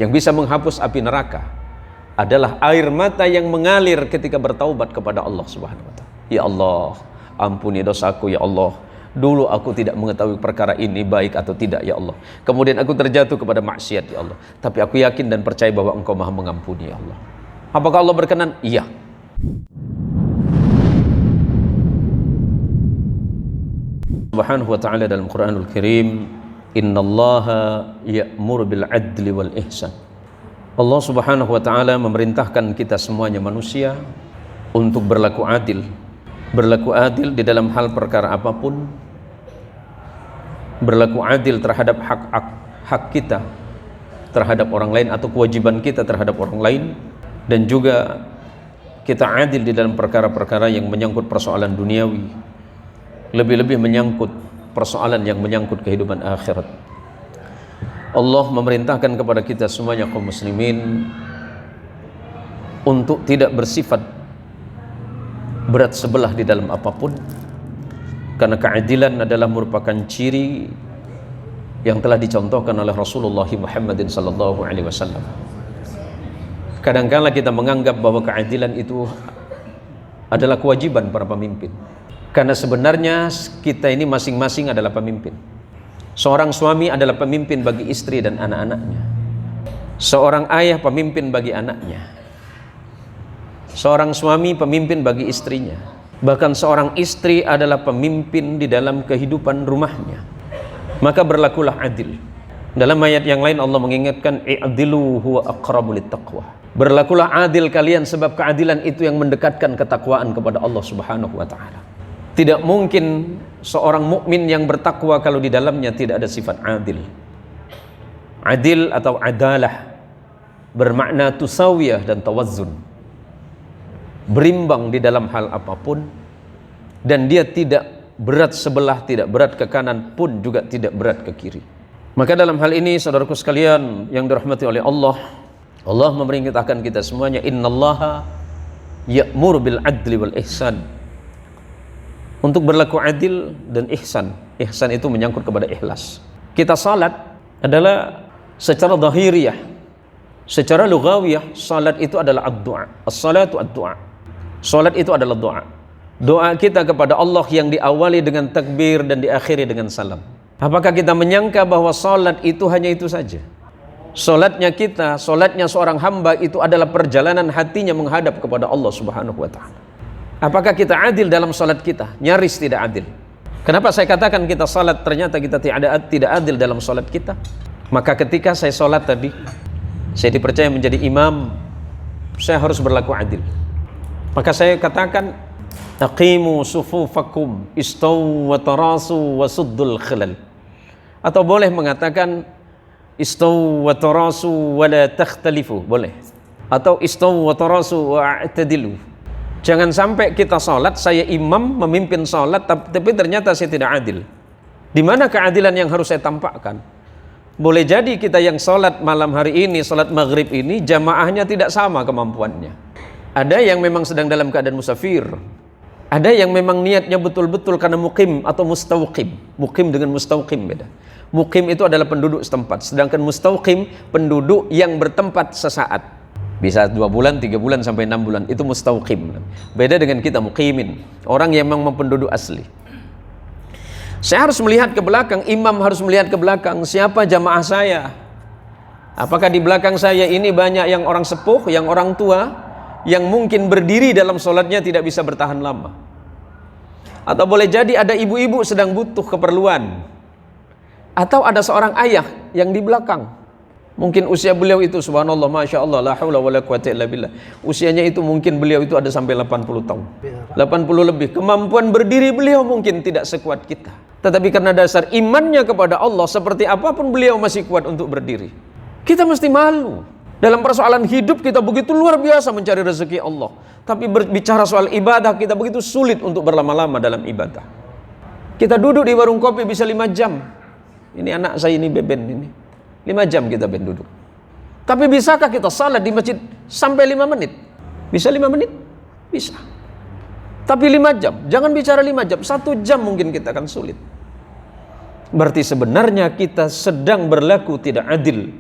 Yang bisa menghapus api neraka adalah air mata yang mengalir ketika bertaubat kepada Allah Subhanahu wa taala. Ya Allah, ampuni dosaku ya Allah. Dulu aku tidak mengetahui perkara ini baik atau tidak ya Allah. Kemudian aku terjatuh kepada maksiat ya Allah. Tapi aku yakin dan percaya bahwa Engkau Maha mengampuni ya Allah. Apakah Allah berkenan? Iya. Subhanahu wa ta'ala dalam Quranul Karim, innallaha ya'muru bil adli wal ihsan. Allah Subhanahu wa ta'ala memerintahkan kita semuanya manusia untuk berlaku adil. Berlaku adil di dalam hal perkara apapun. Berlaku adil terhadap hak kita terhadap orang lain atau kewajiban kita terhadap orang lain, dan juga kita adil di dalam perkara-perkara yang menyangkut persoalan duniawi, lebih-lebih menyangkut persoalan yang menyangkut kehidupan akhirat. Allah memerintahkan kepada kita semuanya kaum muslimin untuk tidak bersifat berat sebelah di dalam apapun, karena keadilan adalah merupakan ciri yang telah dicontohkan oleh Rasulullah Muhammadin sallallahu alaihi wasallam. Kadangkala kita menganggap bahwa keadilan itu adalah kewajiban para pemimpin, karena sebenarnya kita ini masing-masing adalah pemimpin. Seorang suami adalah pemimpin bagi istri dan anak-anaknya. Seorang ayah pemimpin bagi anaknya. Seorang suami pemimpin bagi istrinya. Bahkan seorang istri adalah pemimpin di dalam kehidupan rumahnya. Maka berlakulah adil. Dalam ayat yang lain Allah mengingatkan, i'dilu huwa aqrabu littaqwa. Berlakulah adil kalian, sebab keadilan itu yang mendekatkan ketakwaan kepada Allah Subhanahu wa taala. Tidak mungkin seorang mukmin yang bertakwa kalau di dalamnya tidak ada sifat adil. Adil atau adalah bermakna tusawiyah dan tawazzun. Berimbang di dalam hal apapun, dan dia tidak berat sebelah, tidak berat ke kanan pun juga tidak berat ke kiri. Maka dalam hal ini saudaraku sekalian yang dirahmati oleh Allah, Allah memerintahkan kita semuanya, innallaha ya'muru bil adli wal ihsan, untuk berlaku adil dan ihsan. Ihsan itu menyangkut kepada ikhlas. Kita salat adalah secara zahiriyah, secara lugawiyah, salat itu adalah ad-du'a. As-salatu ad-du'a. Salat itu adalah doa. Doa kita kepada Allah yang diawali dengan takbir dan diakhiri dengan salam. Apakah kita menyangka bahwa salat itu hanya itu saja? Salatnya kita, salatnya seorang hamba itu adalah perjalanan hatinya menghadap kepada Allah Subhanahu wa taala. Apakah kita adil dalam salat kita? Nyaris tidak adil. Kenapa saya katakan kita salat ternyata kita tidak adil dalam salat kita? Maka ketika saya salat tadi, saya dipercaya menjadi imam, saya harus berlaku adil. Maka saya katakan, aqimu sufufakum istaw wa tarasu wa suddul khilal. Atau boleh mengatakan istaw wa tarasu wa la takhtalifu, boleh. Atau istaw wa tarasu wa a'tadilu. Jangan sampai kita salat, saya imam memimpin salat tapi ternyata saya tidak adil. Di mana keadilan yang harus saya tampakkan? Boleh jadi kita yang salat malam hari ini, salat maghrib ini, jamaahnya tidak sama kemampuannya. Ada yang memang sedang dalam keadaan musafir. Ada yang memang niatnya betul-betul karena mukim atau mustauqim. Mukim dengan mustauqim beda. Mukim itu adalah penduduk setempat, sedangkan mustauqim penduduk yang bertempat sesaat. Bisa 2 bulan, 3 bulan, sampai 6 bulan. Itu mustauqim. Beda dengan kita muqimin, orang yang memang penduduk asli. Saya harus melihat ke belakang, imam harus melihat ke belakang. Siapa jamaah saya? Apakah di belakang saya ini banyak yang orang sepuh, yang orang tua, yang mungkin berdiri dalam sholatnya tidak bisa bertahan lama? Atau boleh jadi ada ibu-ibu sedang butuh keperluan. Atau ada seorang ayah yang di belakang. Mungkin usia beliau itu subhanallah, masya Allah, la haula wala quwata illa billah. Usianya itu mungkin beliau itu ada sampai 80 tahun. 80 lebih. Kemampuan berdiri beliau mungkin tidak sekuat kita. Tetapi karena dasar imannya kepada Allah, seperti apapun beliau masih kuat untuk berdiri. Kita mesti malu. Dalam persoalan hidup kita begitu luar biasa mencari rezeki Allah. Tapi berbicara soal ibadah kita begitu sulit untuk berlama-lama dalam ibadah. Kita duduk di warung kopi bisa 5 jam. Ini anak saya ini beben ini. 5 jam kita duduk. Tapi bisakah kita salat di masjid sampai 5 menit? Bisa 5 menit? Bisa. Tapi 5 jam, jangan bicara 5 jam, 1 jam mungkin kita akan sulit. Berarti sebenarnya kita sedang berlaku tidak adil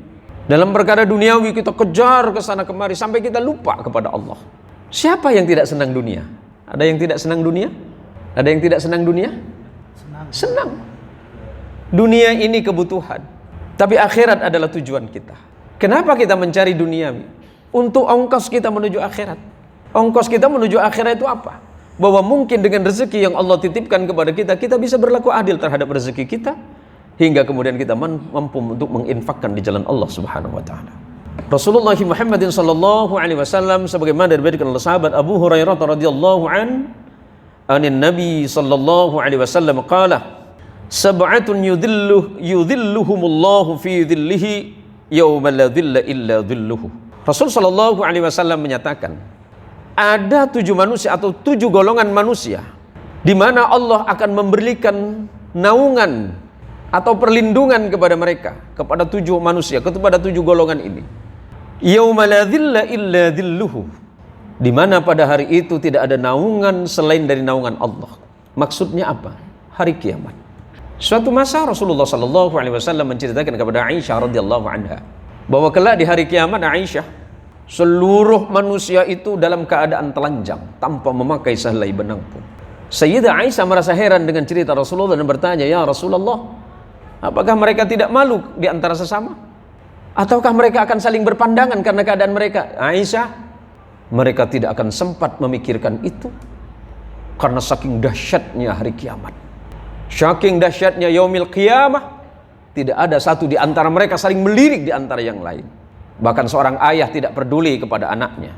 Dalam perkara duniawi kita kejar ke sana kemari sampai kita lupa kepada Allah. Siapa yang tidak senang dunia? Ada yang tidak senang dunia? Ada yang tidak senang dunia? Senang. Dunia ini kebutuhan, tapi akhirat adalah tujuan kita. Kenapa kita mencari duniawi? Untuk ongkos kita menuju akhirat. Ongkos kita menuju akhirat itu apa? Bahwa mungkin dengan rezeki yang Allah titipkan kepada kita, kita bisa berlaku adil terhadap rezeki kita, hingga kemudian kita mampu untuk menginfakkan di jalan Allah Subhanahu wa taala. Rasulullah Muhammadin sallallahu alaihi wasallam sebagaimana diriwayatkan oleh sahabat Abu Hurairah radhiyallahu anin Nabi sallallahu alaihi wasallam qala sab'atun yudhilluhumullahu fi dhillihi yauma la dhilla illa dhilluhu. Rasul sallallahu alaihi wasallam menyatakan ada 7 manusia atau 7 golongan manusia di mana Allah akan memberikan naungan atau perlindungan kepada mereka, kepada 7 manusia, kepada 7 golongan ini. Yauma la dhilla illa dhilluhu, di mana pada hari itu tidak ada naungan selain dari naungan Allah. Maksudnya apa? Hari kiamat. Suatu masa Rasulullah sallallahu alaihi wasallam menceritakan kepada Aisyah radhiyallahu anha bahwa kelak di hari kiamat, Aisyah, seluruh manusia itu dalam keadaan telanjang tanpa memakai sehelai benang pun. Sayyidah Aisyah merasa heran dengan cerita Rasulullah dan bertanya, "Ya Rasulullah, apakah mereka tidak malu di antara sesama? Ataukah mereka akan saling berpandangan karena keadaan mereka?" Aisyah, mereka tidak akan sempat memikirkan itu karena saking dahsyatnya hari kiamat. Saking dahsyatnya yaumil qiyamah, tidak ada satu di antara mereka saling melirik di antara yang lain. Bahkan seorang ayah tidak peduli kepada anaknya.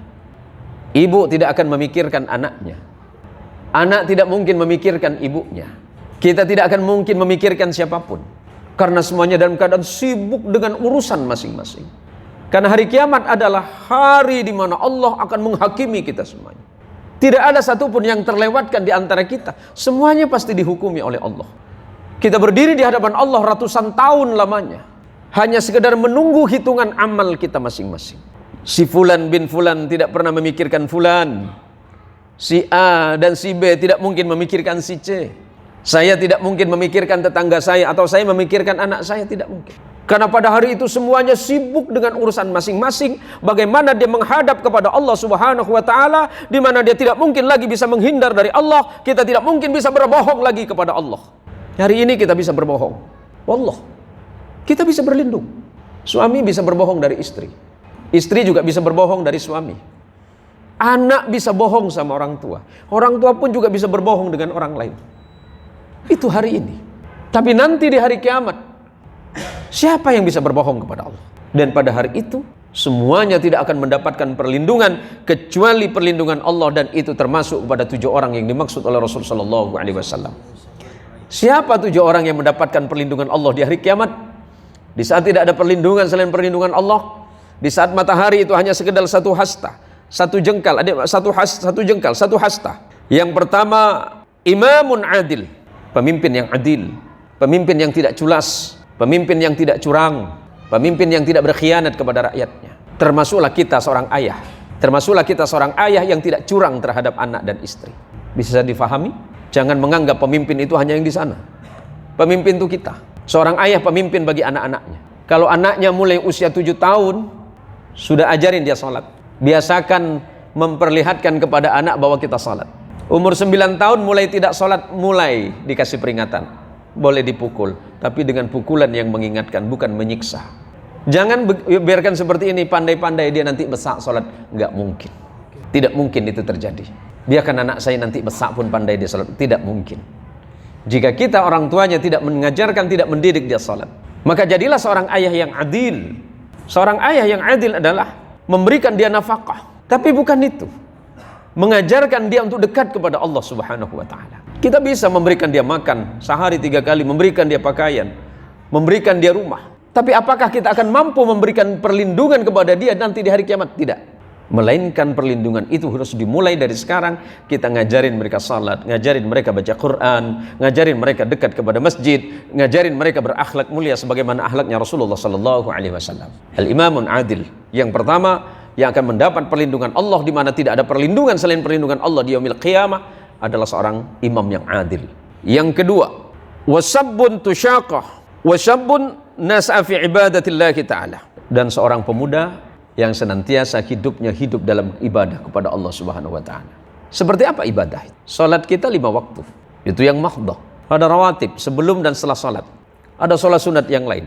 Ibu tidak akan memikirkan anaknya. Anak tidak mungkin memikirkan ibunya. Kita tidak akan mungkin memikirkan siapapun, karena semuanya dalam keadaan sibuk dengan urusan masing-masing. Karena hari kiamat adalah hari di mana Allah akan menghakimi kita semuanya. Tidak ada satupun yang terlewatkan di antara kita. Semuanya pasti dihukumi oleh Allah. Kita berdiri di hadapan Allah ratusan tahun lamanya, hanya sekedar menunggu hitungan amal kita masing-masing. Si Fulan bin Fulan tidak pernah memikirkan Fulan. Si A dan si B tidak mungkin memikirkan si C. Saya tidak mungkin memikirkan tetangga saya, atau saya memikirkan anak saya, tidak mungkin. Karena pada hari itu semuanya sibuk dengan urusan masing-masing. Bagaimana dia menghadap kepada Allah Subhanahu wa taala, di mana dia tidak mungkin lagi bisa menghindar dari Allah. Kita tidak mungkin bisa berbohong lagi kepada Allah. Hari ini kita bisa berbohong. Wallah, kita bisa berlindung. Suami bisa berbohong dari istri. Istri juga bisa berbohong dari suami. Anak bisa bohong sama orang tua. Orang tua pun juga bisa berbohong dengan orang lain. Itu hari ini. Tapi nanti di hari kiamat, siapa yang bisa berbohong kepada Allah? Dan pada hari itu, semuanya tidak akan mendapatkan perlindungan kecuali perlindungan Allah, dan itu termasuk pada 7 orang yang dimaksud oleh Rasul sallallahu alaihi wasallam. Siapa 7 orang yang mendapatkan perlindungan Allah di hari kiamat? Di saat tidak ada perlindungan selain perlindungan Allah, di saat matahari itu hanya sekedar satu hasta, satu jengkal, satu jengkal, satu hasta. Yang pertama, imamun adil, pemimpin yang adil, pemimpin yang tidak culas, pemimpin yang tidak curang, pemimpin yang tidak berkhianat kepada rakyatnya. Termasuklah kita seorang ayah, termasuklah kita seorang ayah yang tidak curang terhadap anak dan istri. Bisa difahami? Jangan menganggap pemimpin itu hanya yang di sana. Pemimpin itu kita. Seorang ayah pemimpin bagi anak-anaknya. Kalau anaknya mulai usia 7 tahun, sudah ajarin dia sholat. Biasakan memperlihatkan kepada anak bahwa kita sholat. Umur 9 tahun mulai tidak sholat, mulai dikasih peringatan. Boleh dipukul, tapi dengan pukulan yang mengingatkan, bukan menyiksa. Jangan biarkan seperti ini, pandai-pandai dia nanti besak sholat. Nggak mungkin. Tidak mungkin itu terjadi. Biarkan anak saya nanti besak pun pandai dia sholat. Tidak mungkin. Jika kita orang tuanya tidak mengajarkan, tidak mendidik dia sholat, maka jadilah seorang ayah yang adil. Seorang ayah yang adil adalah memberikan dia nafkah, tapi bukan itu, mengajarkan dia untuk dekat kepada Allah Subhanahu wa taala. Kita bisa memberikan dia makan sehari 3 kali, memberikan dia pakaian, memberikan dia rumah. Tapi apakah kita akan mampu memberikan perlindungan kepada dia nanti di hari kiamat? Tidak. Melainkan perlindungan itu harus dimulai dari sekarang. Kita ngajarin mereka salat, ngajarin mereka baca Quran, ngajarin mereka dekat kepada masjid, ngajarin mereka berakhlak mulia sebagaimana akhlaknya Rasulullah sallallahu alaihi wasallam. Al-imamun adil. Yang pertama yang akan mendapat perlindungan Allah, di mana tidak ada perlindungan selain perlindungan Allah di yaumil qiyamah, adalah seorang imam yang adil. Yang kedua, wasabbun tusyaqah wasabbun nas'a fi ibadatillah ta'ala. dan seorang pemuda yang senantiasa hidupnya hidup dalam ibadah kepada Allah Subhanahu wa taala. Seperti apa ibadah? Salat kita 5 waktu. Itu yang mahdhah. Ada rawatib sebelum dan setelah salat. Ada salat sunat yang lain.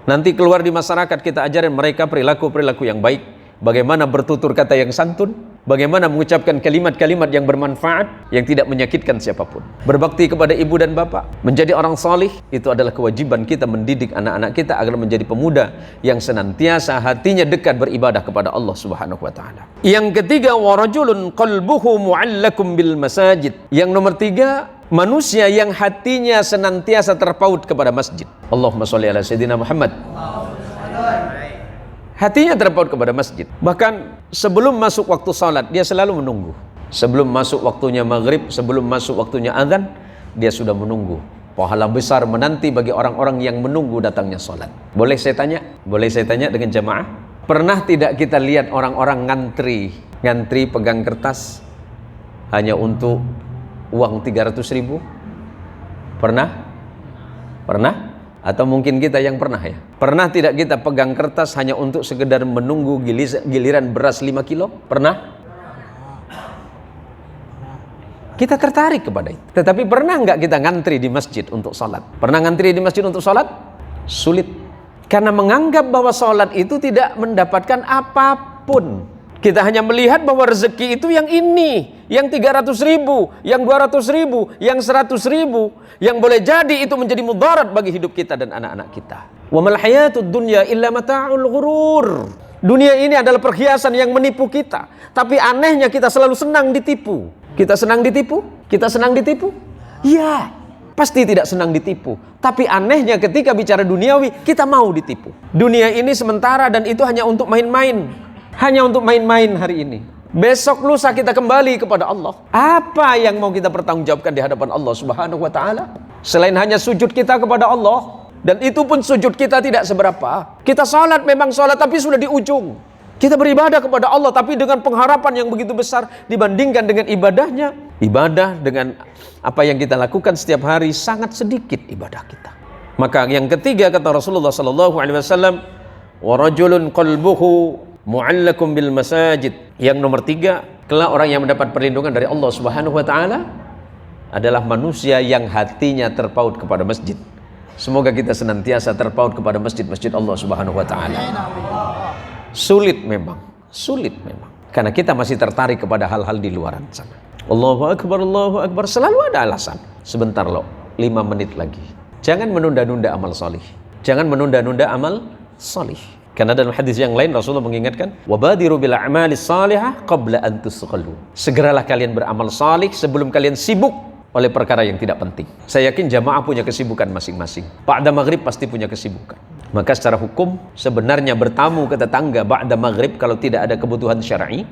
Nanti keluar di masyarakat kita ajarin mereka perilaku-perilaku yang baik, bagaimana bertutur kata yang santun, bagaimana mengucapkan kalimat-kalimat yang bermanfaat, yang tidak menyakitkan siapapun. Berbakti kepada ibu dan bapak, menjadi orang salih, itu adalah kewajiban kita mendidik anak-anak kita agar menjadi pemuda yang senantiasa hatinya dekat beribadah kepada Allah Subhanahu wa taala. Yang ketiga, wa rajulun qalbuhu mu'allakum bil masajid. Yang nomor 3, manusia yang hatinya senantiasa terpaut kepada masjid. Allahumma sholli ala sayyidina Muhammad. Hatinya terpaut kepada masjid. Bahkan sebelum masuk waktu salat, dia selalu menunggu. Sebelum masuk waktunya maghrib, sebelum masuk waktunya azan, dia sudah menunggu. Pahala besar menanti bagi orang-orang yang menunggu datangnya salat. Boleh saya tanya? Boleh saya tanya dengan jamaah? Pernah tidak kita lihat orang-orang ngantri pegang kertas hanya untuk uang 300.000? Pernah? Pernah? Atau mungkin kita yang pernah ya? Pernah tidak kita pegang kertas hanya untuk sekedar menunggu giliran beras 5 kilo? Pernah? Kita tertarik kepada itu. Tetapi pernah nggak kita ngantri di masjid untuk sholat? Pernah ngantri di masjid untuk sholat? Sulit. Karena menganggap bahwa sholat itu tidak mendapatkan apapun. Kita hanya melihat bahwa rezeki itu yang ini, yang 300.000, yang 200.000, yang 100.000, yang boleh jadi itu menjadi mudarat bagi hidup kita dan anak-anak kita. Wa mal hayatud dunya illa mata'ul ghurur. Dunia ini adalah perhiasan yang menipu kita. Tapi anehnya kita selalu senang ditipu. Kita senang ditipu? Kita senang ditipu? Iya, pasti tidak senang ditipu. Tapi anehnya ketika bicara duniawi, kita mau ditipu. Dunia ini sementara dan itu hanya untuk main-main. Hanya untuk main-main hari ini. Besok lusa kita kembali kepada Allah. Apa yang mau kita pertanggungjawabkan di hadapan Allah Subhanahu wa taala? Selain hanya sujud kita kepada Allah, dan itu pun sujud kita tidak seberapa. Kita salat memang salat tapi sudah di ujung. Kita beribadah kepada Allah tapi dengan pengharapan yang begitu besar dibandingkan dengan ibadahnya. Ibadah dengan apa yang kita lakukan setiap hari sangat sedikit ibadah kita. Maka yang ketiga kata Rasulullah sallallahu alaihi wasallam, wa rajulun qalbuhu mu'allakum bil masajid. Yang nomor 3, kelak orang yang mendapat perlindungan dari Allah Subhanahu wa taala adalah manusia yang hatinya terpaut kepada masjid. Semoga kita senantiasa terpaut kepada masjid-masjid Allah Subhanahu wa taala. Sulit memang. Karena kita masih tertarik kepada hal-hal di luaran sana. Allahu akbar, selalu ada alasan. Sebentar loh, 5 menit lagi. Jangan menunda-nunda amal salih. Jangan menunda-nunda amal salih. Karena dalam hadis yang lain Rasulullah mengingatkan, wabadiru bil a'malis salihah qabla an tusqalu. Segeralah kalian beramal salih sebelum kalian sibuk oleh perkara yang tidak penting. Saya yakin jamaah punya kesibukan masing-masing. Ba'da maghrib pasti punya kesibukan. Maka secara hukum sebenarnya bertamu ke tetangga ba'da maghrib kalau tidak ada kebutuhan syar'i,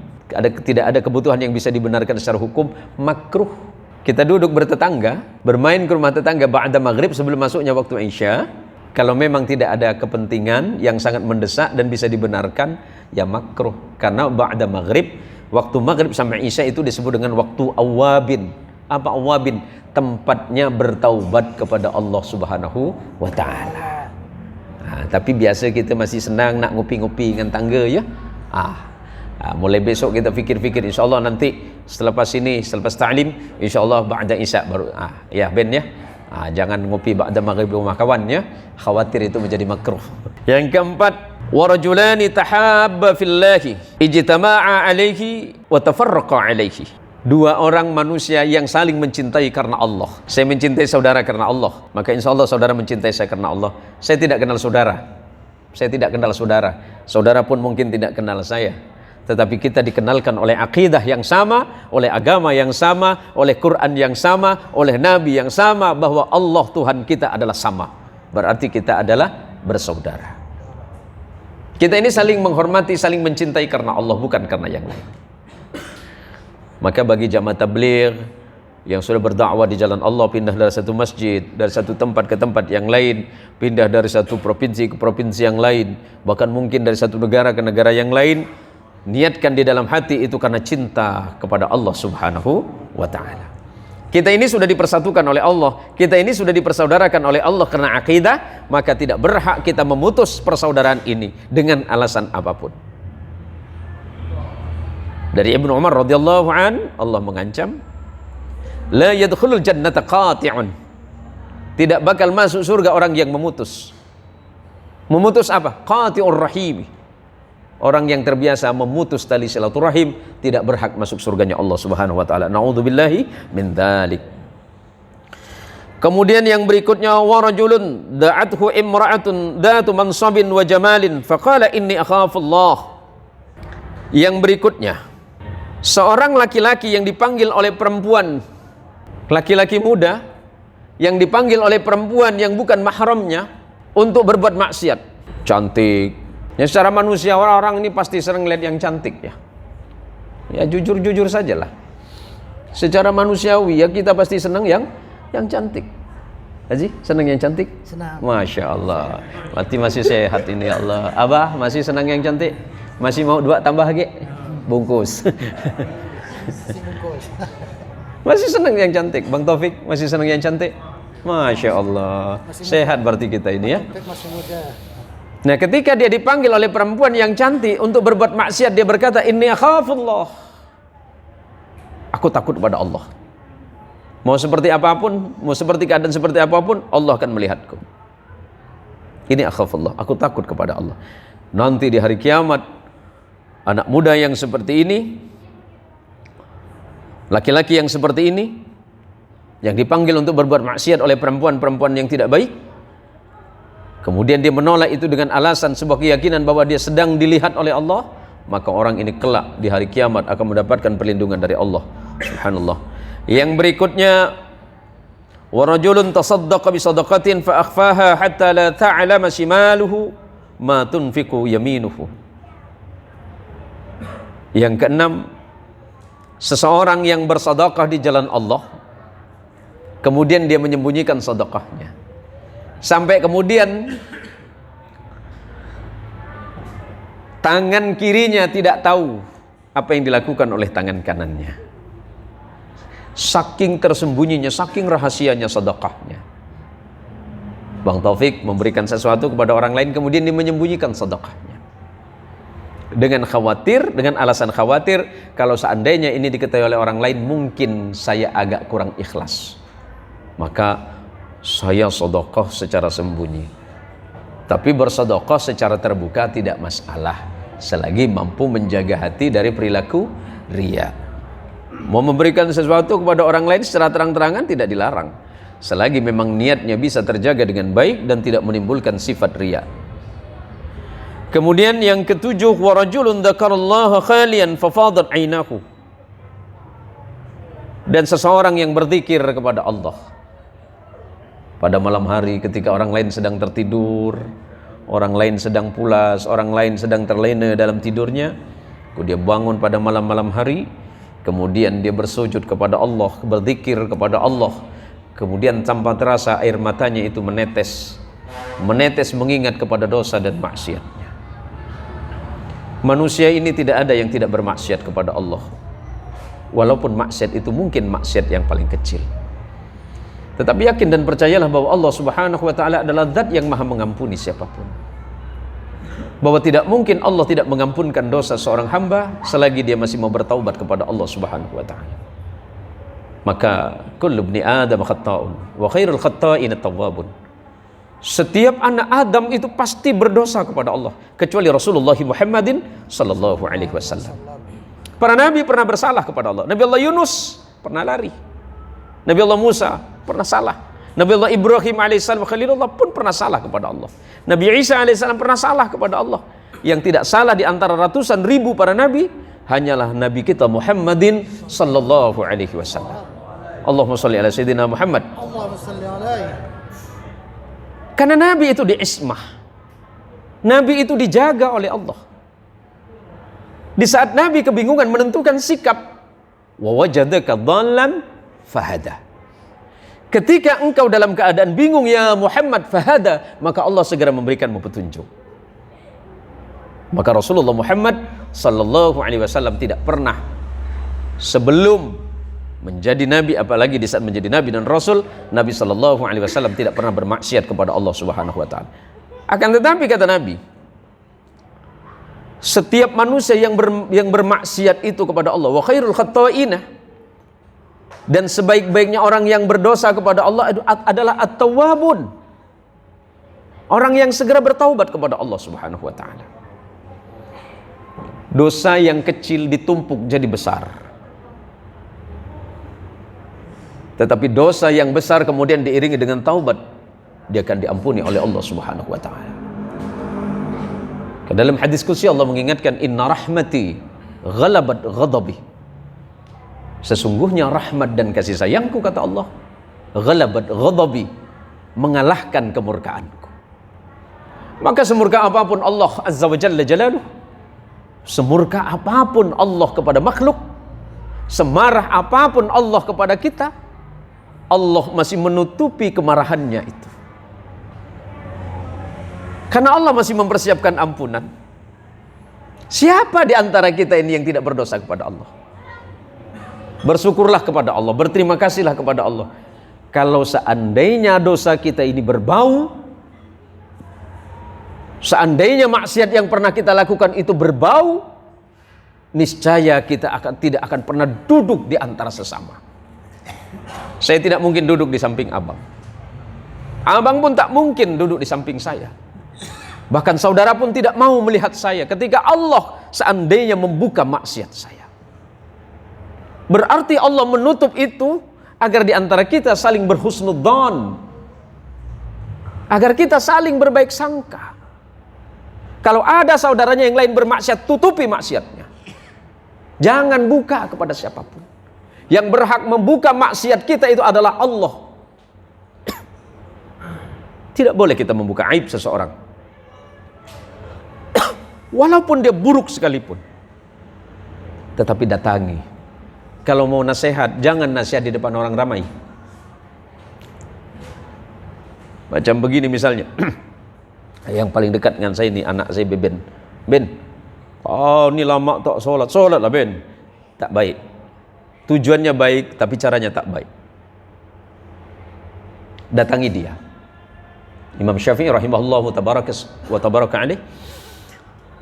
tidak ada kebutuhan yang bisa dibenarkan secara hukum, makruh. Kita duduk bertetangga, bermain ke rumah tetangga ba'da maghrib sebelum masuknya waktu Isya. Kalau memang tidak ada kepentingan yang sangat mendesak dan bisa dibenarkan, ya makruh. Karena ba'da maghrib, waktu maghrib sampai isya itu disebut dengan waktu awabin. Apa awabin? Tempatnya bertaubat kepada Allah Subhanahu wa ta'ala. Tapi biasa kita masih senang nak ngopi-ngopi dengan tangga ya. Mulai besok kita fikir-fikir, insyaAllah nanti selepas ini, selepas ta'lim, insyaAllah ba'da isya baru. Ya Ben ya. Jangan ngopi ba'da maghrib di rumah kawan ya. Khawatir itu menjadi makruh. Yang keempat, wa rajulani tahabba fillahi ijtama'a alaihi wa tafarraqa alaihi. 2 orang manusia yang saling mencintai karena Allah. Saya mencintai saudara karena Allah, maka insya Allah saudara mencintai saya karena Allah. Saya tidak kenal saudara. Saudara pun mungkin tidak kenal saya. Tetapi kita dikenalkan oleh akidah yang sama, oleh agama yang sama, oleh Quran yang sama, oleh Nabi yang sama, bahwa Allah Tuhan kita adalah sama. Berarti kita adalah bersaudara. Kita ini saling menghormati, saling mencintai karena Allah, bukan karena yang lain. Maka bagi jamaah tabligh yang sudah berdakwah di jalan Allah, pindah dari satu masjid, dari satu tempat ke tempat yang lain, pindah dari satu provinsi ke provinsi yang lain, bahkan mungkin dari satu negara ke negara yang lain, niatkan di dalam hati itu karena cinta kepada Allah Subhanahu wa ta'ala. Kita ini sudah dipersatukan oleh Allah, kita ini sudah dipersaudarakan oleh Allah karena akidah, maka tidak berhak kita memutus persaudaraan ini dengan alasan apapun. Dari Ibnu Umar radhiyallahu an, Allah mengancam, la yadkhulul jannata qati'un. Tidak bakal masuk surga orang yang memutus. Memutus apa? Qati'ur rahim. Orang yang terbiasa memutus tali silaturahim tidak berhak masuk surganya Allah Subhanahu wa taala. Nauzubillahi min dzalik. Kemudian yang berikutnya, wa rajulun da'athu imra'atun dzatu mansabin wa jamalin faqala inni akhafullah. Yang berikutnya, seorang laki-laki yang dipanggil oleh perempuan, laki-laki muda yang dipanggil oleh perempuan yang bukan mahramnya untuk berbuat maksiat. Cantik. Ya, secara manusia orang ini pasti sering lihat yang cantik ya. Ya jujur-jujur sajalah. Secara manusiawi ya kita pasti senang yang cantik. Haji, senang yang cantik? Senang. Masya Allah. Berarti masih sehat ini ya Allah. Abah masih senang yang cantik? Masih mau 2 tambah lagi? Bungkus. Masih senang yang cantik. Bang Taufik masih senang yang cantik? Masya Allah. Sehat berarti kita ini ya. Masih muda. Nah, ketika dia dipanggil oleh perempuan yang cantik untuk berbuat maksiat, dia berkata, inni akhafullah. Aku takut pada Allah. Mau seperti apapun, mau seperti keadaan seperti apapun, Allah akan melihatku. Ini akhafullah, aku takut kepada Allah. Nanti di hari kiamat, anak muda yang seperti ini, laki-laki yang seperti ini, yang dipanggil untuk berbuat maksiat oleh perempuan-perempuan yang tidak baik, kemudian dia menolak itu dengan alasan sebuah keyakinan bahwa dia sedang dilihat oleh Allah, maka orang ini kelak di hari kiamat akan mendapatkan perlindungan dari Allah Subhanallah. Yang berikutnya, wa rajulun tasaddaqa bi sadaqatin fa akhfaha hatta la ta'lama shimaluhu ma tunfiqu yaminuhu. Yang keenam, seseorang yang bersedekah di jalan Allah, kemudian dia menyembunyikan sedekahnya. Sampai kemudian tangan kirinya tidak tahu apa yang dilakukan oleh tangan kanannya. Saking tersembunyinya, saking rahasianya sedekahnya. Bang Taufik memberikan sesuatu kepada orang lain, kemudian dia menyembunyikan sedekahnya. Dengan khawatir, dengan alasan khawatir, kalau seandainya ini diketahui oleh orang lain, mungkin saya agak kurang ikhlas. Maka saya sedekah secara sembunyi. Tapi bersedekah secara terbuka tidak masalah, selagi mampu menjaga hati dari perilaku riya. Mau memberikan sesuatu kepada orang lain secara terang-terangan tidak dilarang, selagi memang niatnya bisa terjaga dengan baik dan tidak menimbulkan sifat riya. Kemudian yang ketujuh, wa rajulun dzakarallaha khalian fafadat 'ainahu. Dan seseorang yang berzikir kepada Allah pada malam hari ketika orang lain sedang tertidur, orang lain sedang pulas, orang lain sedang terlena dalam tidurnya, dia bangun pada malam-malam hari, kemudian dia bersujud kepada Allah, berzikir kepada Allah, kemudian tanpa terasa air matanya itu menetes mengingat kepada dosa dan maksiatnya. Manusia ini tidak ada yang tidak bermaksiat kepada Allah, walaupun maksiat itu mungkin maksiat yang paling kecil. Tetapi yakin dan percayalah bahwa Allah Subhanahu wa ta'ala adalah zat yang maha mengampuni siapapun. Bahwa tidak mungkin Allah tidak mengampunkan dosa seorang hamba selagi dia masih mau bertaubat kepada Allah Subhanahu wa ta'ala. Maka kullu ibni Adam khatta'un wa khairul khatta'in at-tawwabun. Setiap anak Adam itu pasti berdosa kepada Allah, kecuali Rasulullah Muhammadin sallallahu alaihi wasallam. Para nabi pernah bersalah kepada Allah. Nabi Allah Yunus pernah lari. Nabi Allah Musa pernah salah. Nabi Allah Ibrahim alaihissalam Khalilullah pun pernah salah kepada Allah. Nabi Isa alaihissalam pernah salah kepada Allah. Yang tidak salah di antara ratusan ribu para nabi hanyalah Nabi kita Muhammadin sallallahu alaihi wasallam. Allahumma shalli ala sayyidina Muhammad. Allahumma shalli alaihi. Karena Nabi itu diismah, Nabi itu dijaga oleh Allah. Di saat Nabi kebingungan menentukan sikap, wa wajadaka dhallan fahada. Ketika engkau dalam keadaan bingung ya Muhammad fahada, maka Allah segera memberikanmu petunjuk. Maka Rasulullah Muhammad sallallahu alaihi wasallam tidak pernah sebelum menjadi nabi, apalagi di saat menjadi nabi dan rasul, Nabi sallallahu alaihi wasallam tidak pernah bermaksiat kepada Allah Subhanahu wa taala. Akan tetapi kata Nabi, setiap manusia yang bermaksiat itu kepada Allah, wa khairul khatta'ina, dan sebaik-baiknya orang yang berdosa kepada Allah adalah at-tawwabun, orang yang segera bertaubat kepada Allah Subhanahu wa taala. Dosa yang kecil ditumpuk jadi besar, tetapi dosa yang besar kemudian diiringi dengan taubat, dia akan diampuni oleh Allah Subhanahu wa taala. Dalam hadis qudsi Allah mengingatkan, inna rahmati ghalabat ghadabi, sesungguhnya rahmat dan kasih sayangku, kata Allah, ghalabat ghadabi, mengalahkan kemurkaanku. Maka semurka apapun Allah azza wa jalla jalaluh, semurka apapun Allah kepada makhluk, semarah apapun Allah kepada kita, Allah masih menutupi kemarahannya itu. Karena Allah masih mempersiapkan ampunan. Siapa di antara kita ini yang tidak berdosa kepada Allah? Bersyukurlah kepada Allah, berterima kasihlah kepada Allah. Kalau seandainya dosa kita ini berbau, seandainya maksiat yang pernah kita lakukan itu berbau, niscaya kita tidak akan pernah duduk di antara sesama. Saya tidak mungkin duduk di samping abang. Abang pun tak mungkin duduk di samping saya. Bahkan saudara pun tidak mau melihat saya ketika Allah seandainya membuka maksiat saya. Berarti Allah menutup itu agar di antara kita saling berhusnudzon, agar kita saling berbaik sangka. Kalau ada saudaranya yang lain bermaksiat, tutupi maksiatnya. Jangan buka kepada siapapun. Yang berhak membuka maksiat kita itu adalah Allah. Tidak boleh kita membuka aib seseorang, walaupun dia buruk sekalipun. Tetapi datangi. Kalau mau nasihat, jangan nasihat di depan orang ramai. Macam begini misalnya. Yang paling dekat dengan saya ini anak saya Beben. Ben, ini lama tak sholat. Sholatlah Ben. Tak baik. Tujuannya baik, tapi caranya tak baik. Datangi dia. Imam Syafi'i rahimahullahu tabaraka alaih.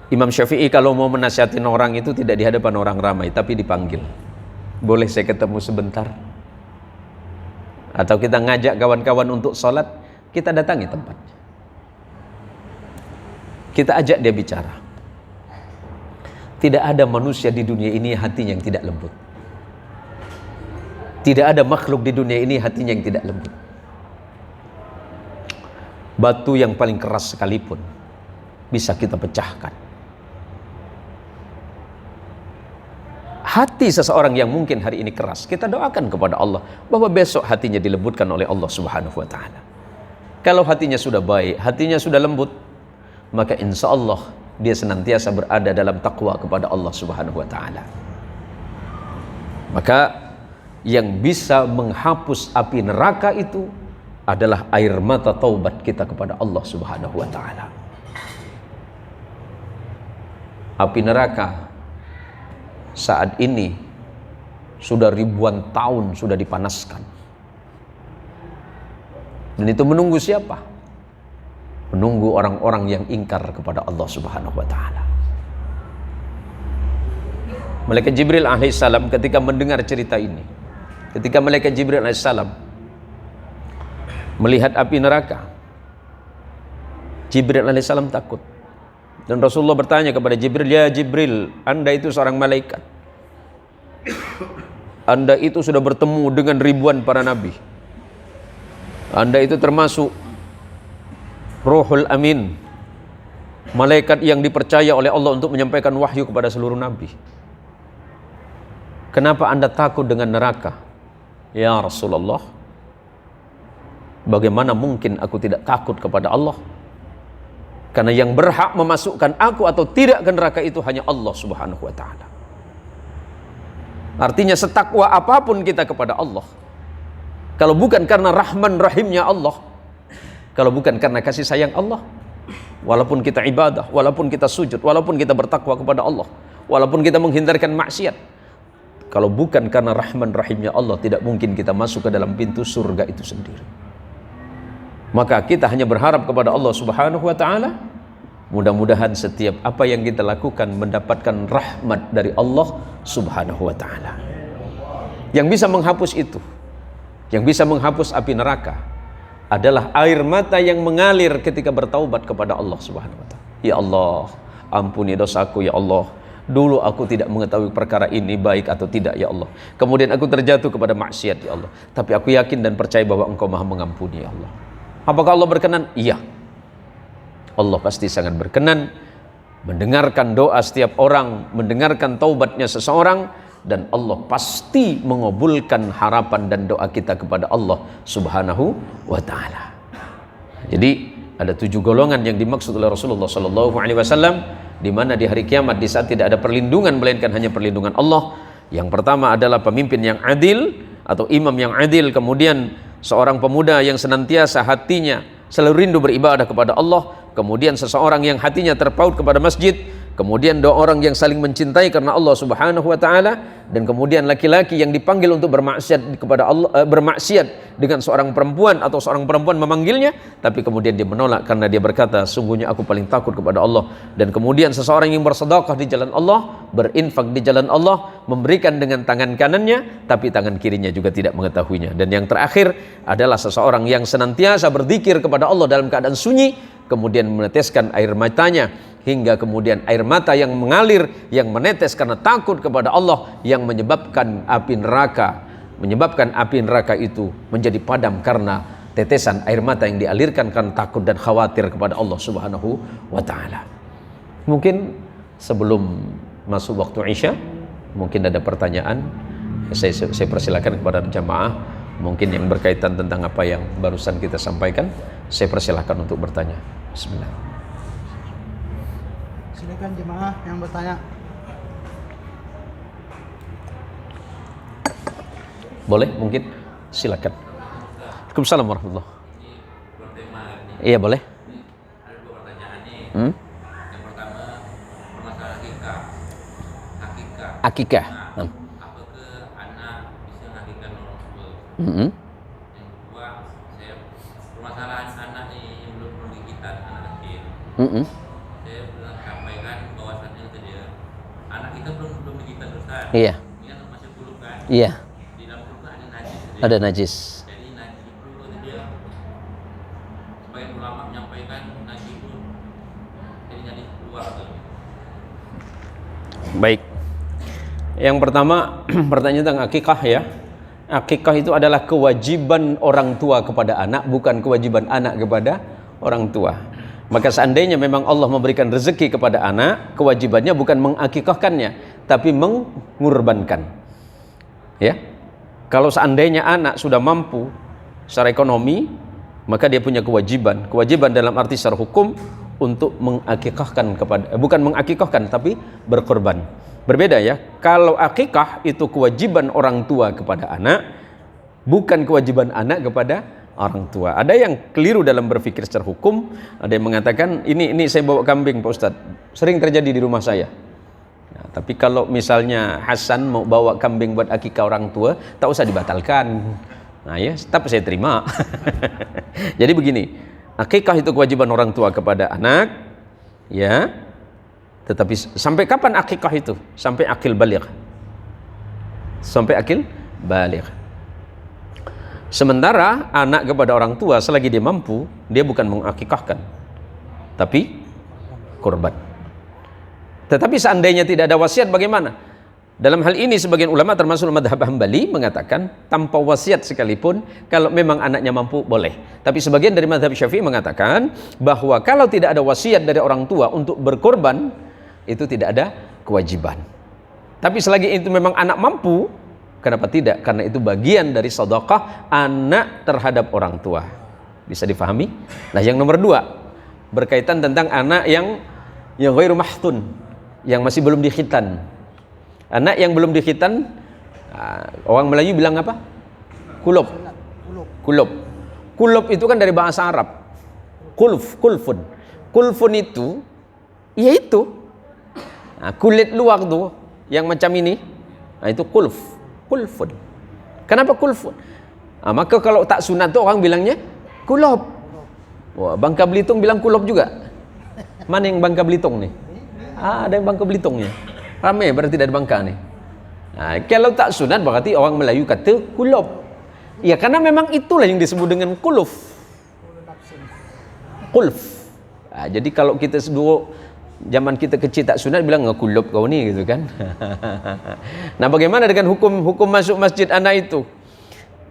Imam Syafi'i kalau mau menasihatin orang itu tidak di hadapan orang ramai, tapi dipanggil. Boleh saya ketemu sebentar? Atau kita ngajak kawan-kawan untuk sholat, kita datangi tempatnya. Kita ajak dia bicara. Tidak ada manusia di dunia ini hatinya yang tidak lembut. Tidak ada makhluk di dunia ini hatinya yang tidak lembut. Batu yang paling keras sekalipun bisa kita pecahkan. Hati seseorang yang mungkin hari ini keras, kita doakan kepada Allah bahwa besok hatinya dilembutkan oleh Allah Subhanahu wa taala. Kalau hatinya sudah baik, hatinya sudah lembut, maka insya Allah dia senantiasa berada dalam takwa kepada Allah Subhanahu wa taala. Maka yang bisa menghapus api neraka itu adalah air mata taubat kita kepada Allah Subhanahu wa taala. Api neraka saat ini sudah ribuan tahun sudah dipanaskan. Dan itu menunggu siapa? Menunggu orang-orang yang ingkar kepada Allah Subhanahu wa taala. Malaikat Jibril alaihissalam ketika mendengar cerita ini, ketika malaikat Jibril alaihissalam melihat api neraka, Jibril alaihissalam takut. Dan Rasulullah bertanya kepada Jibril, "Ya Jibril, Anda itu seorang malaikat. Anda itu sudah bertemu dengan ribuan para nabi. Anda itu termasuk Ruhul Amin, malaikat yang dipercaya oleh Allah untuk menyampaikan wahyu kepada seluruh nabi. Kenapa Anda takut dengan neraka?" "Ya Rasulullah, bagaimana mungkin aku tidak takut kepada Allah? Karena yang berhak memasukkan aku atau tidak ke neraka itu hanya Allah Subhanahu wa taala." Artinya setakwa apapun kita kepada Allah, kalau bukan karena Rahman Rahimnya Allah, kalau bukan karena kasih sayang Allah, walaupun kita ibadah, walaupun kita sujud, walaupun kita bertakwa kepada Allah, walaupun kita menghindarkan maksiat, Kalau bukan karena rahman rahimnya Allah, tidak mungkin kita masuk ke dalam pintu surga itu sendiri. Maka kita hanya berharap kepada Allah Subhanahu wa ta'ala, mudah-mudahan setiap apa yang kita lakukan mendapatkan rahmat dari Allah Subhanahu wa ta'ala. Yang bisa menghapus itu, yang bisa menghapus api neraka, adalah air mata yang mengalir ketika bertaubat kepada Allah Subhanahu wa ta'ala. Ya Allah, ampuni dosaku ya Allah. Dulu aku tidak mengetahui perkara ini baik atau tidak ya Allah. Kemudian aku terjatuh kepada maksiat ya Allah. Tapi aku yakin dan percaya bahwa Engkau Maha Mengampuni ya Allah. Apakah Allah berkenan? Iya. Allah pasti sangat berkenan mendengarkan doa setiap orang, mendengarkan taubatnya seseorang, dan Allah pasti mengabulkan harapan dan doa kita kepada Allah Subhanahu wa ta'ala. Jadi ada 7 golongan yang dimaksud oleh Rasulullah SAW, di mana di hari kiamat, di saat tidak ada perlindungan melainkan hanya perlindungan Allah. Yang pertama adalah pemimpin yang adil atau imam yang adil, kemudian seorang pemuda yang senantiasa hatinya selalu rindu beribadah kepada Allah, kemudian seseorang yang hatinya terpaut kepada masjid, kemudian 2 orang yang saling mencintai karena Allah Subhanahu wa ta'ala, dan kemudian laki-laki yang dipanggil untuk bermaksiat kepada Allah, bermaksiat dengan seorang perempuan atau seorang perempuan memanggilnya, tapi kemudian dia menolak karena dia berkata, sungguhnya aku paling takut kepada Allah. Dan kemudian seseorang yang bersedekah di jalan Allah, berinfak di jalan Allah, memberikan dengan tangan kanannya tapi tangan kirinya juga tidak mengetahuinya. Dan yang terakhir adalah seseorang yang senantiasa berzikir kepada Allah dalam keadaan sunyi, kemudian meneteskan air matanya, hingga kemudian air mata yang mengalir, yang menetes karena takut kepada Allah, yang menyebabkan api neraka itu menjadi padam karena tetesan air mata yang dialirkan karena takut dan khawatir kepada Allah Subhanahu wa ta'ala. Mungkin sebelum masuk waktu Isya, mungkin ada pertanyaan. Saya persilakan kepada jamaah, mungkin yang berkaitan tentang apa yang barusan kita sampaikan, saya persilakan untuk bertanya. Bismillah. Silakan jemaah yang bertanya. Boleh, mungkin silakan. Waalaikumsalam warahmatullahi. Iya boleh. Ada 2 pertanyaan nih. Yang pertama, permasalahan akikah. Akikah. Apakah anak bisa mengakikahkan orang tua? Yang kedua, permasalahan anak yang belum digigitan, anak kecil. Saya pernah sampaikan bahwasannya ke dia, anak kita belum digigitan Ustaz. Iya. Ini kan masih kulub kan? Iya. Di dalam kulub ada najis. Ada najis. Jadi najis itu kata dia, sebagian ulama menyampaikan najis itu jadi najis keluar tuh. Baik. Yang pertama pertanyaan tentang akikah ya. Akikah itu adalah kewajiban orang tua kepada anak, bukan kewajiban anak kepada orang tua. Maka seandainya memang Allah memberikan rezeki kepada anak, kewajibannya bukan mengakikahkannya, tapi mengurbankan. Ya. Kalau seandainya anak sudah mampu secara ekonomi, maka dia punya kewajiban. Kewajiban dalam arti secara hukum untuk mengakikahkan kepada, bukan mengakikahkan tapi berkorban. Berbeda ya. Kalau akikah itu kewajiban orang tua kepada anak, bukan kewajiban anak kepada orang tua. Ada yang keliru dalam berpikir secara hukum. Ada yang mengatakan ini saya bawa kambing Pak Ustadz, sering terjadi di rumah saya. Nah, tapi kalau misalnya Hasan mau bawa kambing buat akikah orang tua, tak usah dibatalkan. Nah ya, tapi saya terima. Jadi begini, akikah itu kewajiban orang tua kepada anak, ya. Tetapi sampai kapan akikah itu? Sampai akil baligh. Sampai akil baligh. Sementara anak kepada orang tua selagi dia mampu, dia bukan mengakikahkan, tapi kurban. Tetapi seandainya tidak ada wasiat bagaimana? Dalam hal ini sebagian ulama termasuk mazhab Hambali mengatakan tanpa wasiat sekalipun kalau memang anaknya mampu boleh. Tapi sebagian dari mazhab Syafi'i mengatakan bahwa kalau tidak ada wasiat dari orang tua untuk berkorban, itu tidak ada kewajiban. Tapi selagi itu memang anak mampu, kenapa tidak? Karena itu bagian dari sedekah anak terhadap orang tua. Bisa difahami? Nah, yang nomor 2 berkaitan tentang anak yang ghairu mahtun, yang masih belum dikhitan. Anak yang belum dikhitan, orang Melayu bilang apa? Kulub. Kulub itu kan dari bahasa Arab. Kulfun. Kulfun itu yaitu kulit luar tuh yang macam ini, Nah, itu kulfun. Kenapa kulfun? Nah, maka kalau tak sunat tuh orang bilangnya kulob. Wah, Bangka Belitung bilang kulob juga. Mana yang Bangka Belitung nih? Ada yang Bangka Belitungnya. Ramai berarti dari Bangka nih. Nah, kalau tak sunat berarti orang Melayu kata kulob. Ya karena memang itulah yang disebut dengan kuluf. Nah, jadi kalau kita dulu zaman kita kecil tak sunat bilang ngekulub kau ni gitu kan. Nah, bagaimana dengan hukum masuk masjid anak itu?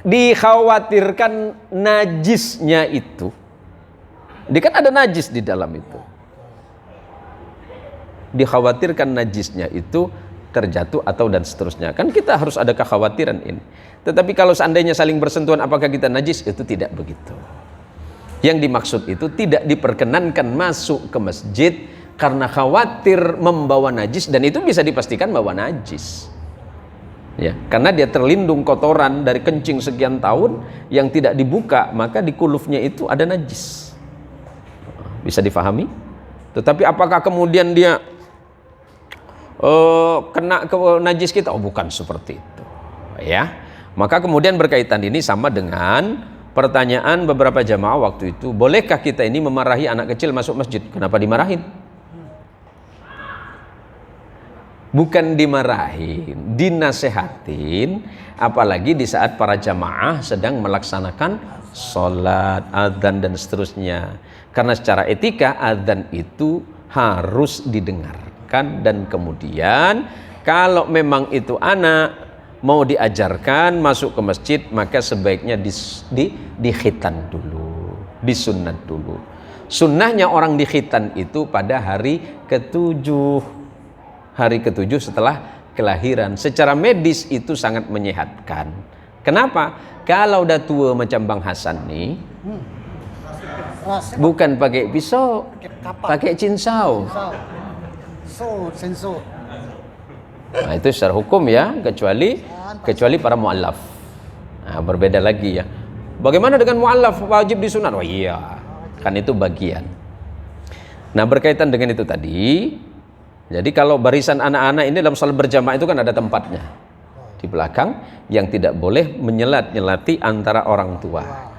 Dikhawatirkan najisnya itu. Dia kan ada najis di dalam itu. Dikhawatirkan najisnya itu terjatuh atau dan seterusnya. Kan kita harus ada kekhawatiran ini. Tetapi kalau seandainya saling bersentuhan apakah kita najis? Itu tidak begitu. Yang dimaksud itu tidak diperkenankan masuk ke masjid karena khawatir membawa najis, dan itu bisa dipastikan bawa najis. Ya, karena dia terlindung kotoran dari kencing sekian tahun yang tidak dibuka, maka di kulufnya itu ada najis. Bisa difahami? Tetapi apakah kemudian dia kena ke najis kita? Oh, bukan seperti itu. Ya, maka kemudian berkaitan ini sama dengan pertanyaan beberapa jamaah waktu itu, bolehkah kita ini memarahi anak kecil masuk masjid? Kenapa dimarahin? Bukan dimarahin, dinasehatin, apalagi di saat para jamaah sedang melaksanakan sholat, adzan dan seterusnya. Karena secara etika adzan itu harus didengarkan, dan kemudian kalau memang itu anak mau diajarkan masuk ke masjid, maka sebaiknya di khitan dulu, disunat dulu. Sunnahnya orang di khitan itu pada hari ketujuh setelah kelahiran. Secara medis itu sangat menyehatkan. Kenapa? Kalau udah tua macam Bang Hasan nih, bukan pakai pisau, pakai cincau. Sensor. Nah, itu secara hukum ya, kecuali para mu'allaf. Nah, berbeda lagi ya. Bagaimana dengan mu'allaf wajib disunat? Oh iya, kan itu bagian. Nah, berkaitan dengan itu tadi, jadi kalau barisan anak-anak ini dalam salat berjamaah itu kan ada tempatnya di belakang, yang tidak boleh menyelat-nyelati antara orang tua,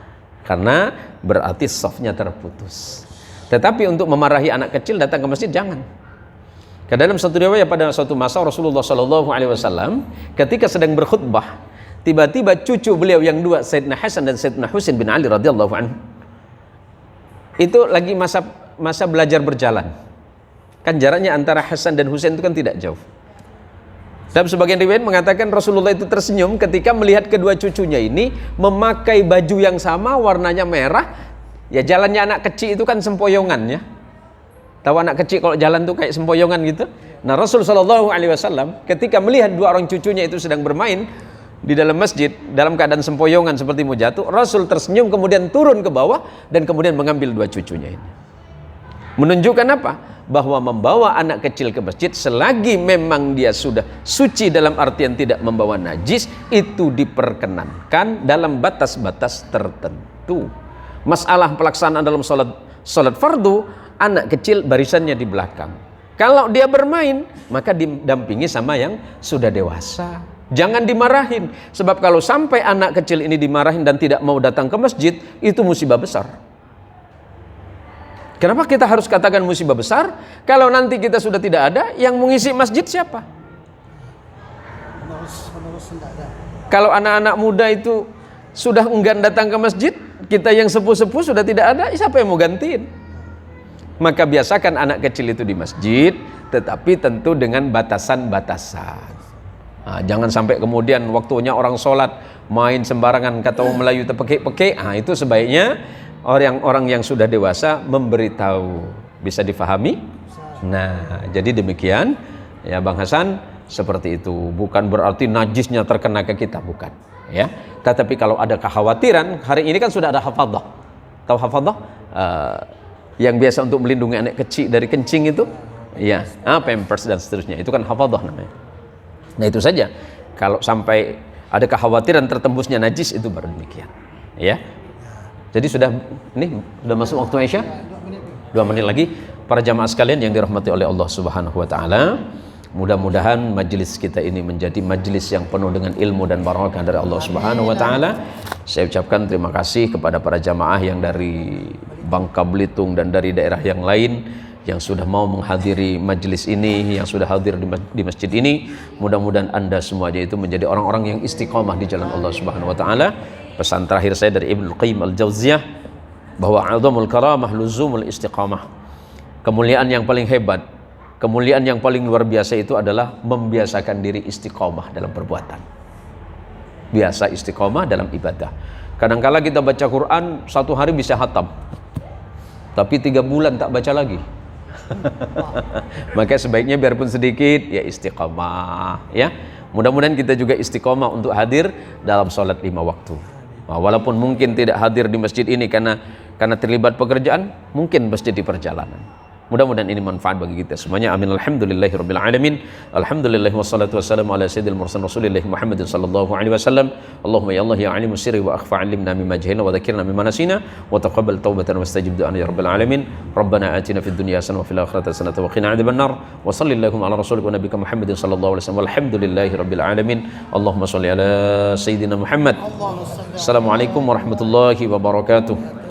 karena berarti safnya terputus. Tetapi untuk memarahi anak kecil datang ke masjid jangan. Karena dalam satu riwayat pada suatu masa Rasulullah SAW ketika sedang berkhutbah, tiba-tiba cucu beliau yang dua, Sayyidina Hasan dan Sayyidina Husain bin Ali radhiyallahu anhu, itu lagi masa belajar berjalan. Kan jaraknya antara Hasan dan Husain itu kan tidak jauh. Dalam sebagian riwayat mengatakan Rasulullah itu tersenyum ketika melihat kedua cucunya ini memakai baju yang sama, warnanya merah. Ya, jalannya anak kecil itu kan sempoyongan ya. Tahu anak kecil kalau jalan tuh kayak sempoyongan gitu. Nah, Rasul SAW ketika melihat dua orang cucunya itu sedang bermain di dalam masjid dalam keadaan sempoyongan seperti mau jatuh, Rasul tersenyum kemudian turun ke bawah dan kemudian mengambil dua cucunya ini. Menunjukkan apa? Bahwa membawa anak kecil ke masjid selagi memang dia sudah suci dalam artian tidak membawa najis, itu diperkenankan dalam batas-batas tertentu. Masalah pelaksanaan dalam salat fardu, anak kecil barisannya di belakang. Kalau dia bermain, maka didampingi sama yang sudah dewasa. Jangan dimarahin, sebab kalau sampai anak kecil ini dimarahin dan tidak mau datang ke masjid, itu musibah besar. Kenapa kita harus katakan musibah besar? Kalau nanti kita sudah tidak ada, yang mengisi masjid siapa? Kalau anak-anak muda itu sudah enggan datang ke masjid, kita yang sepuh-sepuh sudah tidak ada, siapa yang mau gantiin? Maka biasakan anak kecil itu di masjid, tetapi tentu dengan batasan-batasan. Nah, jangan sampai kemudian waktunya orang sholat main sembarangan, kata orang Melayu terpekik-pekik. Nah, itu sebaiknya orang yang sudah dewasa memberitahu. Bisa difahami? Nah, jadi demikian ya Bang Hasan, seperti itu. Bukan berarti najisnya terkena ke kita, bukan ya. Tetapi kalau ada kekhawatiran, hari ini kan sudah ada hafadhah. Tahu hafadhah? Yang biasa untuk melindungi anak kecil dari kencing itu, ya, pampers dan seterusnya, itu kan hafadhah namanya. Nah, itu saja. Kalau sampai ada kekhawatiran tertembusnya najis, itu baru demikian, ya. Jadi sudah masuk waktu Aisyah, 2 menit lagi. Para jamaah sekalian yang dirahmati oleh Allah Subhanahu Wa Taala, Mudah-mudahan majlis kita ini menjadi majlis yang penuh dengan ilmu dan barakah dari Allah Subhanahu wa taala. Saya ucapkan terima kasih kepada para jamaah yang dari Bangka Belitung dan dari daerah yang lain yang sudah mau menghadiri majlis ini, yang sudah hadir di masjid ini. Mudah-mudahan Anda semuanya itu menjadi orang-orang yang istiqamah di jalan Allah Subhanahu wa taala. Pesan terakhir saya dari Ibnu Qayyim Al-Jauziyah bahwa a'zamul karamah luzumul istiqamah. Kemuliaan yang paling hebat, kemuliaan yang paling luar biasa itu adalah membiasakan diri istiqamah dalam perbuatan. Biasa istiqamah dalam ibadah. Kadang-kala kita baca Quran 1 hari bisa khatam, tapi 3 bulan tak baca lagi. Maka sebaiknya biarpun sedikit ya istiqamah ya. Mudah-mudahan kita juga istiqamah untuk hadir dalam sholat 5 waktu. Nah, walaupun mungkin tidak hadir di masjid ini karena terlibat pekerjaan, mungkin masjid di perjalanan. Mudah-mudahan ini manfaat bagi kita semuanya. Amin. Alhamdulillahirabbil alamin. Alhamdulillah wassalatu wassalamu ala sayyidil mursalin Rasulillah Muhammadin sallallahu alaihi wasallam. Allahumma ya Allah ya alimu sirri wa akhfa 'allimna mimma jahilna wa dzakirna mimma nasina wa taqabbal taubatan wastajib du'ana ya rabbal alamin. Rabbana atina fid dunya hasanah wa fil akhirati hasanah wa qina 'adzaban nar. Wa sallallahu ala rasulika wa nabiyyika Muhammadin sallallahu alaihi wasallam. Walhamdulillahirabbil alamin. Allahumma shalli ala sayyidina Muhammad. Assalamualaikum warahmatullahi wabarakatuh.